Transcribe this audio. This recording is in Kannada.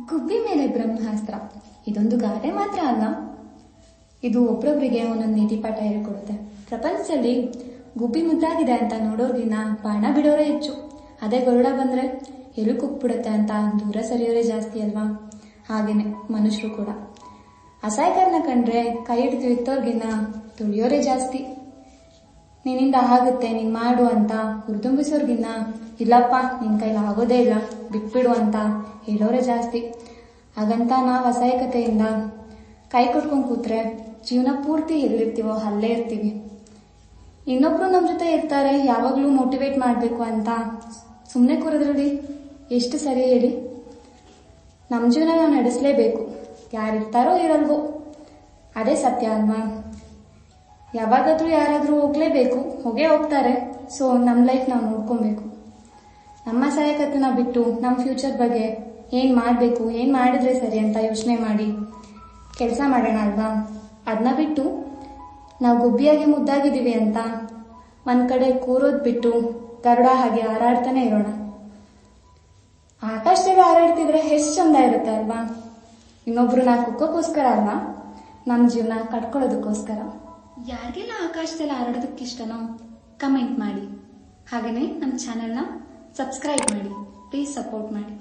ಗುಬ್ಬಿ ಮೇಲೆ ಬ್ರಹ್ಮಾಸ್ತ್ರ ಇದೊಂದು ಗಾದೆ ಮಾತ್ರ ಅಲ್ಲ, ಇದು ಒಬ್ಬೊಬ್ಬರಿಗೆ ಒಂದೊಂದು ನೀತಿ ಪಾಠ ಹೇಳಿಕೊಡುತ್ತೆ. ಪ್ರಪಂಚದಲ್ಲಿ ಗುಬ್ಬಿ ಮುದ್ದಾಗಿದೆ ಅಂತ ನೋಡೋರ್ಗಿನ್ನ ಬಾಣ ಬಿಡೋರೇ ಹೆಚ್ಚು. ಅದೇ ಗರುಡ ಬಂದ್ರೆ ಎರು ಕುಕ್ಬಿಡುತ್ತೆ ಅಂತ ದೂರ ಸರಿಯೋರೇ ಜಾಸ್ತಿ ಅಲ್ವಾ? ಹಾಗೇನೆ ಮನುಷ್ಯರು ಕೂಡ ಅಸಹಾಯಕರನ್ನ ಕಂಡ್ರೆ ಕೈ ಹಿಡಿದು ಇತ್ತೋರ್ಗಿನ್ನ ತುಳಿಯೋರೇ ಜಾಸ್ತಿ. ನಿನ್ನಿಂದ ಆಗುತ್ತೆ ನೀನ್ ಮಾಡು ಅಂತ ಹುರಿದುಂಬಿಸೋರ್ಗಿನ್ನ ಇಲ್ಲಪ್ಪ ನಿನ್ ಕೈಲಿ ಆಗೋದೇ ಇಲ್ಲ ಬಿಟ್ಬಿಡು ಅಂತ ಹೇಳೋರೇ ಜಾಸ್ತಿ. ಹಾಗಂತ ನಾವು ಅಸಹಾಯಕತೆಯಿಂದ ಕೈ ಕೊಟ್ಕೊಂಡು ಕೂತ್ರೆ ಜೀವನ ಪೂರ್ತಿ ಎಲ್ಲಿರ್ತೀವೋ ಅಲ್ಲೇ ಇರ್ತೀವಿ. ಇನ್ನೊಬ್ರು ನಮ್ಮ ಜೊತೆ ಇರ್ತಾರೆ ಯಾವಾಗ್ಲೂ ಮೋಟಿವೇಟ್ ಮಾಡ್ಬೇಕು ಅಂತ ಸುಮ್ಮನೆ ಕೂರೋದ್ರಲ್ಲಿ ಎಷ್ಟು ಸರಿ ಹೇಳಿ? ನಮ್ಮ ಜೀವನ ನಾವು ನಡೆಸಲೇಬೇಕು, ಯಾರಿರ್ತಾರೋ ಇರಲ್ವೋ ಅದೇ ಸತ್ಯ ಅಲ್ವಾ? ಯಾವಾಗಾದ್ರೂ ಯಾರಾದ್ರೂ ಹೋಗ್ಲೇಬೇಕು, ಹೋಗೇ ಹೋಗ್ತಾರೆ. ಸೊ ನಮ್ಮ ಲೈಫ್ ನಾವು ನೋಡ್ಕೊಬೇಕು. ನಮ್ಮ ಸಹಾಯಕತೆನ ಬಿಟ್ಟು ನಮ್ಮ ಫ್ಯೂಚರ್ ಬಗ್ಗೆ ಏನ್ ಮಾಡ್ಬೇಕು, ಏನ್ ಮಾಡಿದ್ರೆ ಸರಿ ಅಂತ ಯೋಚನೆ ಮಾಡಿ ಕೆಲಸ ಮಾಡೋಣ ಅಲ್ವಾ? ಅದನ್ನ ಬಿಟ್ಟು ನಾವು ಗುಬ್ಬಿಯಾಗಿ ಮುದ್ದಾಗಿದ್ದೀವಿ ಅಂತ ಒಂದ್ ಕಡೆ ಕೂರೋದ್ ಬಿಟ್ಟು ಗರುಡ ಹಾಗೆ ಹಾರಾಡ್ತಾನೆ ಇರೋಣ. ಆಕಾಶದಲ್ಲಿ ಹಾರಾಡ್ತಿದ್ರೆ ಎಷ್ಟು ಚಂದ ಇರುತ್ತೆ ಅಲ್ವಾ? ಇನ್ನೊಬ್ರು ನಾ ಕುಕ್ಕೋಕ್ಕೋಸ್ಕರ ಅಲ್ವಾ, ನಮ್ಮ ಜೀವನ ಕಟ್ಕೊಳ್ಳೋದಕ್ಕೋಸ್ಕರ. ಯಾರಿಗೆಲ್ಲ ಆಕಾಶದಲ್ಲಿ ಹಾರಾಡೋದಕ್ಕೆ ಇಷ್ಟನೋ ಕಮೆಂಟ್ ಮಾಡಿ. ಹಾಗೆಯೇ ನಮ್ಮ ಚಾನೆಲ್ನ ಸಬ್ಸ್ಕ್ರೈಬ್ ಮಾಡಿ. ಪ್ಲೀಸ್ ಸಪೋರ್ಟ್ ಮಾಡಿ.